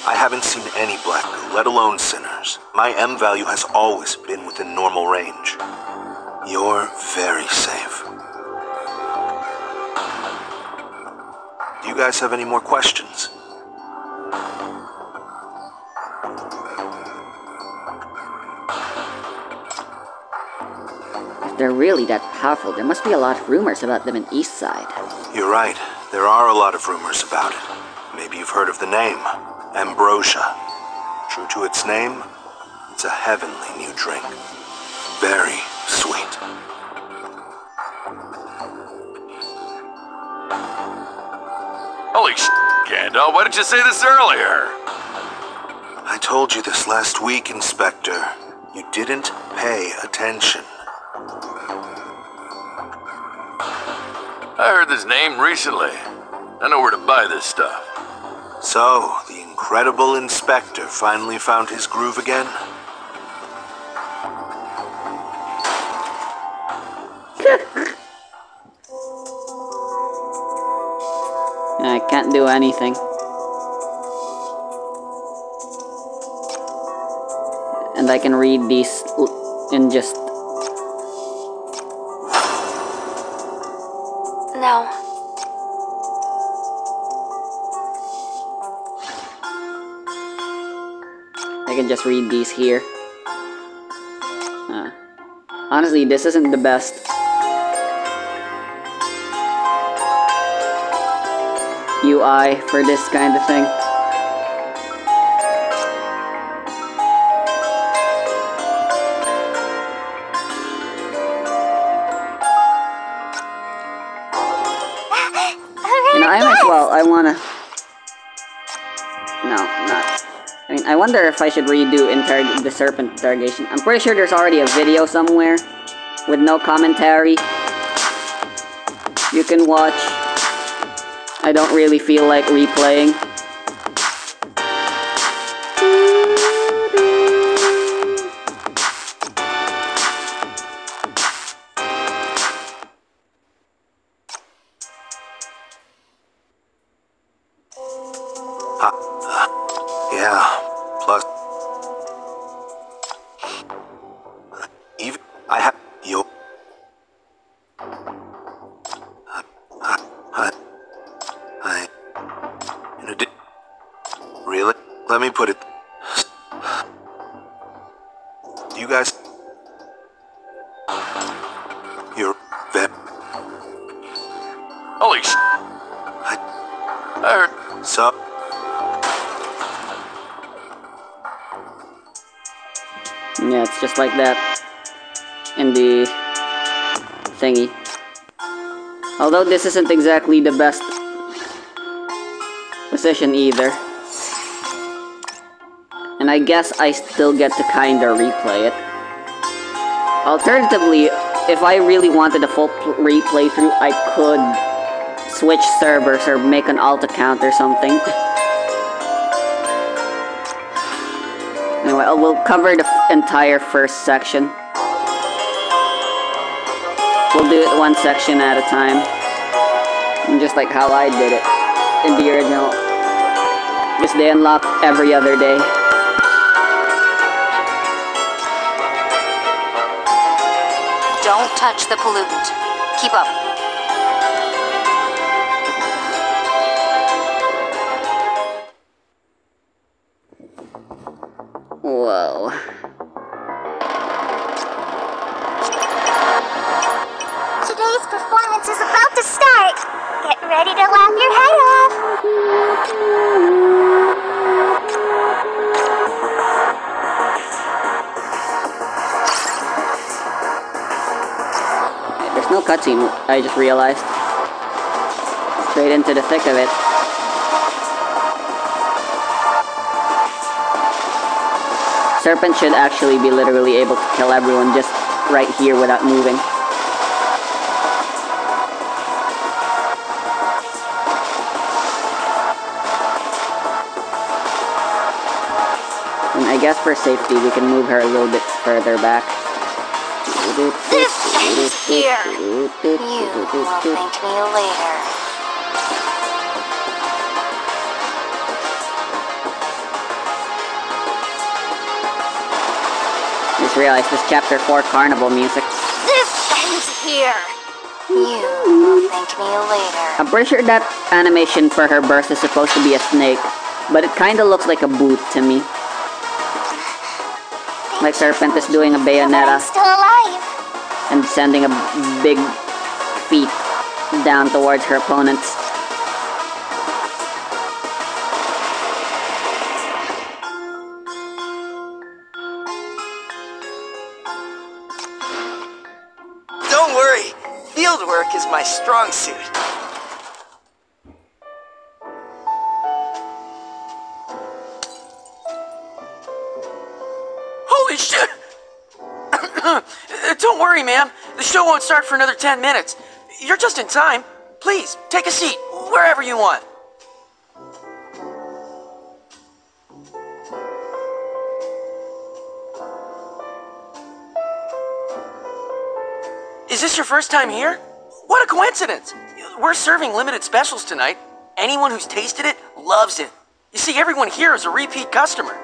S6: I haven't seen any black goo, let alone sinners. My M value has always been within normal range. You're very safe. Do you guys have any more questions?
S1: If they're really that powerful, there must be a lot of rumors about them in Eastside.
S6: You're right. There are a lot of rumors about it. Maybe you've heard of the name, Ambrosia. True to its name, it's a heavenly new drink. Very sweet.
S5: Holy sh**, Gandalf, why didn't you say this earlier?
S6: I told you this last week, Inspector. You didn't pay attention.
S5: I heard this name recently. I know where to buy this stuff.
S6: So, the incredible Inspector finally found his groove again?
S1: I can't do anything. And I can read these in just...
S3: No.
S1: I can just read these here. Honestly, this isn't the best. UI for this kind of thing. You know, I might as well, I wanna... No, not... I mean, I wonder if I should redo the Serpent interrogation. I'm pretty sure there's already a video somewhere with no commentary you can watch. I don't really feel like replaying.
S6: Yeah, plus... Even... I have... You... You know, really? Let me put it... You guys... You're...
S5: Holy sh**. I heard...
S6: So...
S1: Yeah, it's just like that in the thingy. Although this isn't exactly the best position either. And I guess I still get to kinda replay it. Alternatively, if I really wanted a full replay through, I could switch servers or make an alt account or something. Anyway, we'll cover the entire first section. We'll do it one section at a time. And just like how I did it in the original. Because they unlock every other day.
S3: Don't touch the pollutant. Keep up.
S1: Whoa.
S7: Today's performance is about to start. Get ready to laugh your head off.
S1: There's no cutscene, I just realized. Straight into the thick of it. Serpent should actually be literally able to kill everyone just right here without moving. And I guess for safety we can move her a little bit further back.
S3: This ends here. You will thank me later.
S1: Just realized this chapter 4 carnival music.
S3: This ends here.
S2: You will thank me later.
S1: I'm pretty sure that animation for her burst is supposed to be a snake, but it kinda looks like a boot to me. Like Serpent is doing a
S2: I'm
S1: bayonetta
S2: still alive.
S1: and sending a big feet down towards her opponents.
S8: Don't worry, field work is my strong suit.
S9: Holy shit! Don't worry, ma'am. The show won't start for another 10 minutes. You're just in time. Please, take a seat, wherever you want. Is this your first time here? What a coincidence! We're serving limited specials tonight. Anyone who's tasted it loves it. You see, everyone here is a repeat customer.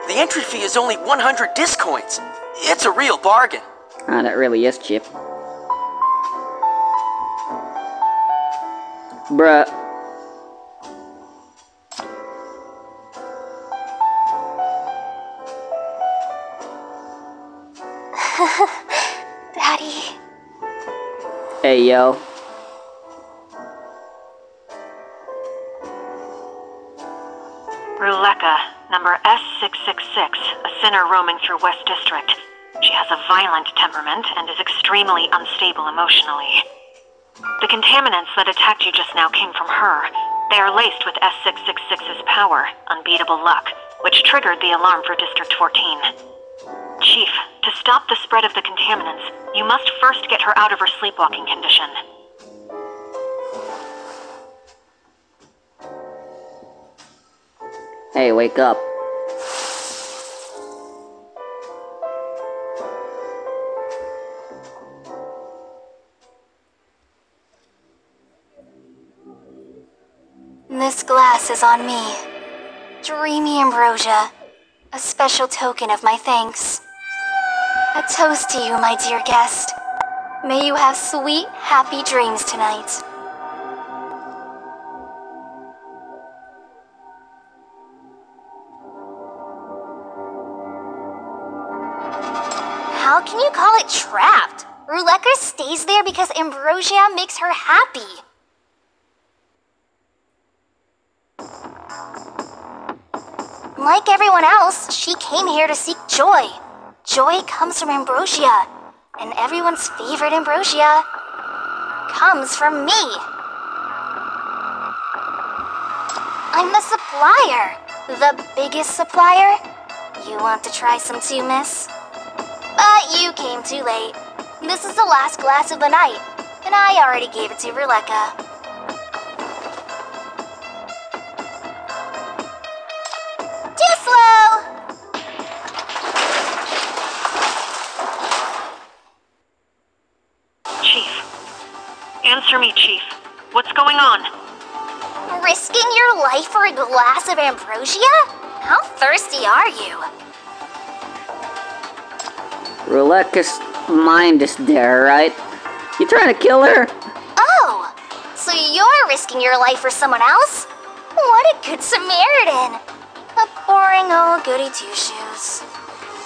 S9: The entry fee is only 100 disc coins. It's a real bargain.
S1: Ah, that really is cheap. Bruh.
S2: Daddy.
S1: Hey, yo.
S10: Ruleka, number S666, a sinner roaming through West District. She has a violent temperament and is extremely unstable emotionally. The contaminants that attacked you just now came from her. They are laced with S666's power, unbeatable luck, which triggered the alarm for District 14. Chief, to stop the spread of the contaminants, you must first get her out of her sleepwalking condition.
S1: Hey, wake up.
S2: This glass is on me. Dreamy ambrosia. A special token of my thanks. A toast to you, my dear guest. May you have sweet, happy dreams tonight. How can you call it trapped? Ruleka stays there because ambrosia makes her happy. Like everyone else, she came here to seek joy. Joy comes from ambrosia, and everyone's favorite ambrosia comes from me. I'm the supplier, the biggest supplier. You want to try some too, miss? But you came too late. This is the last glass of the night, and I already gave it to Ruleka. Too slow!
S10: Chief. Answer me, Chief. What's going on?
S2: Risking your life for a glass of ambrosia? How thirsty are you?
S1: Ruleka's mind is there, right? You trying to kill her?
S2: Oh, so you're risking your life for someone else? What a good Samaritan. A boring old goody two-shoes.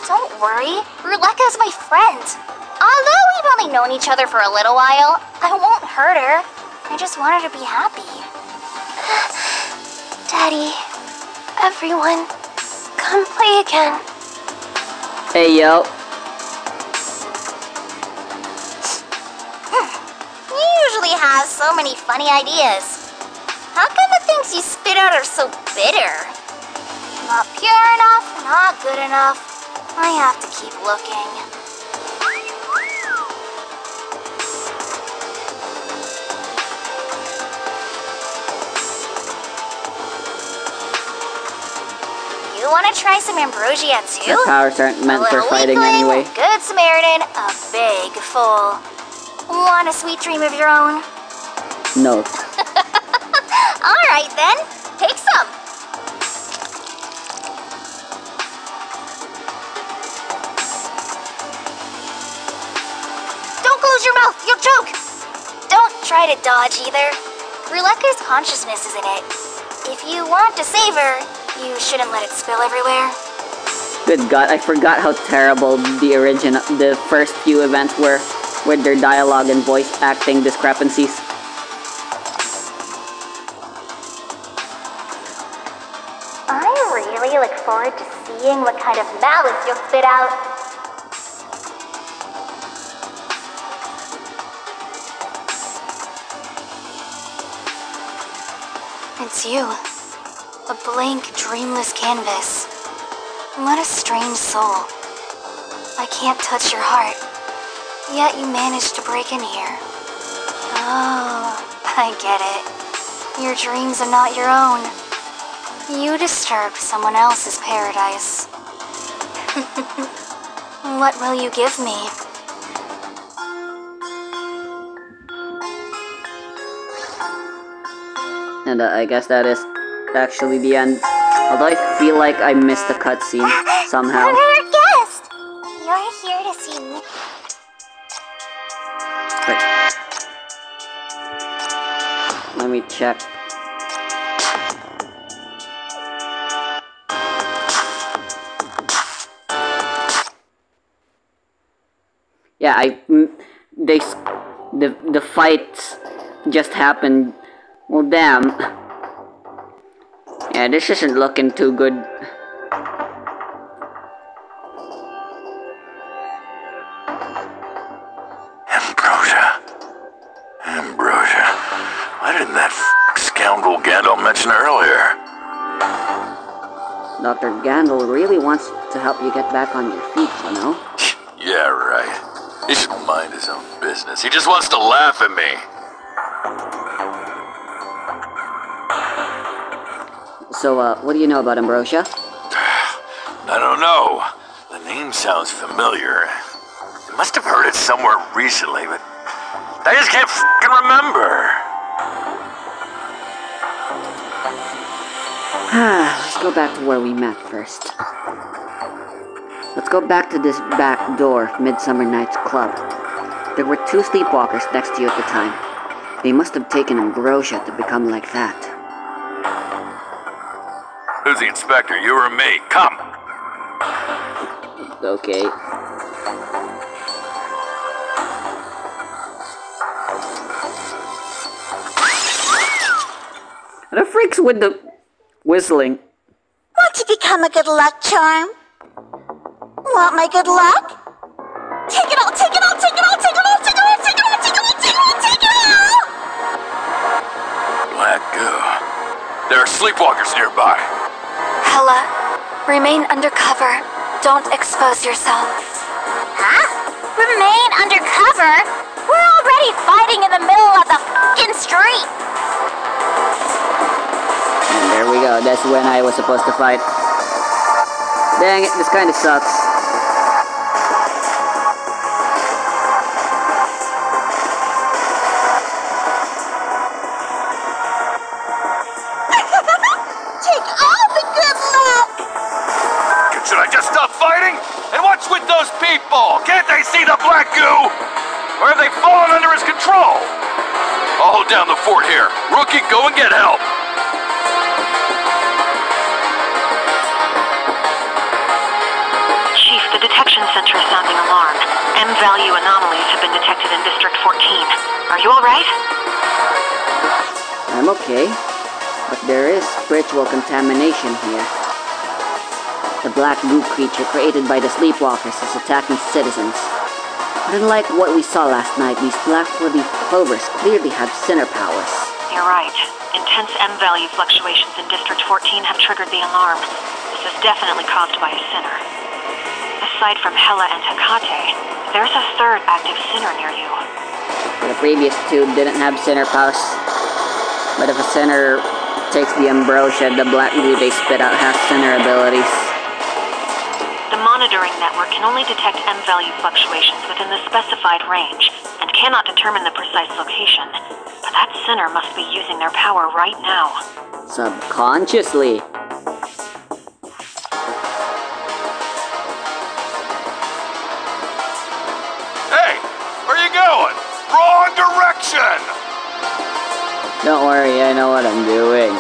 S2: Don't worry, Ruleka's my friend. Although we've only known each other for a little while, I won't hurt her. I just want her to be happy. Daddy, everyone, come play again.
S1: Hey, yo.
S2: You usually have so many funny ideas. How come the things you spit out are so bitter? Not pure enough, not good enough. I have to keep looking. You want to try some ambrosia too?
S1: Her powers aren't meant for
S2: little
S1: fighting
S2: weakling,
S1: anyway.
S2: Good Samaritan, a big fool. Want a sweet dream of your own?
S1: No.
S2: Alright then, take some. Don't close your mouth, you'll choke. try to dodge either. Ruleka's consciousness is in it. If you want to save her, you shouldn't let it spill everywhere.
S1: Good God, I forgot how terrible the first few events were with their dialogue and voice acting discrepancies.
S2: I really look forward to seeing what kind of malice you'll spit out. It's you. A blank, dreamless canvas. What a strange soul. I can't touch your heart, yet you managed to break in here. Oh, I get it. Your dreams are not your own. You disturbed someone else's paradise. What will you give me?
S1: And I guess that is actually the end. Although I feel like I missed the cutscene somehow.
S2: Our guest! You're here to see me.
S1: Wait. Let me check. Yeah, the fight just happened. Well, damn. Yeah, this isn't looking too good.
S5: Ambrosia. Why didn't that scoundrel Gandalf mention earlier?
S1: Dr. Gandalf really wants to help you get back on your feet, you know?
S5: Yeah, right. He should mind his own business. He just wants to laugh at me.
S1: So, what do you know about Ambrosia?
S5: I don't know. The name sounds familiar. I must have heard it somewhere recently, but I just can't f***ing remember.
S1: Let's go back to where we met first. Let's go back to this back door of Midsummer Night's Club. There were 2 sleepwalkers next to you at the time. They must have taken Ambrosia to become like that.
S5: Who's the inspector, you or me? Come!
S1: Okay. The freaks with the whistling.
S7: Want to become a good luck charm? Want my good luck? Take it all, take it all, take it all, take it all, take it all, take it all, take it all, take it all, take it all!
S5: Black goo. There are sleepwalkers nearby.
S2: Hela, remain undercover. Don't expose yourself.
S7: Huh? Remain undercover? We're already fighting in the middle of the f***ing street!
S1: And there we go. That's when I was supposed to fight. Dang it, this kinda sucks.
S7: Take all the good luck!
S5: Should I just stop fighting? And what's with those people? Can't they see the black goo? Or have they fallen under his control? I'll hold down the fort here. Rookie, go and get help.
S10: Chief, the detection center is sounding alarm. M-value anomalies have been detected in District 14. Are you alright?
S1: I'm okay. But there is spiritual contamination here. The black goo creature created by the sleepwalkers is attacking citizens. But unlike what we saw last night, these black four-leaf clovers clearly have sinner powers.
S10: You're right. Intense M-value fluctuations in District 14 have triggered the alarm. This is definitely caused by a sinner. Aside from Hela and Hecate, there's a third active sinner near you.
S1: The previous 2 didn't have sinner powers. But if a sinner takes the ambrosia, the black goo they spit out has sinner abilities.
S10: The monitoring network can only detect M-value fluctuations within the specified range, and cannot determine the precise location. But that sinner must be using their power right now.
S1: Subconsciously.
S5: Hey, where you going? Wrong direction!
S1: worry, I know what I'm doing.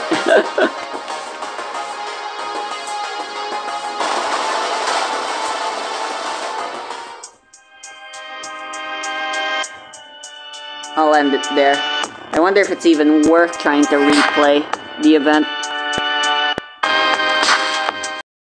S1: I'll end it there. I wonder if it's even worth trying to replay the event.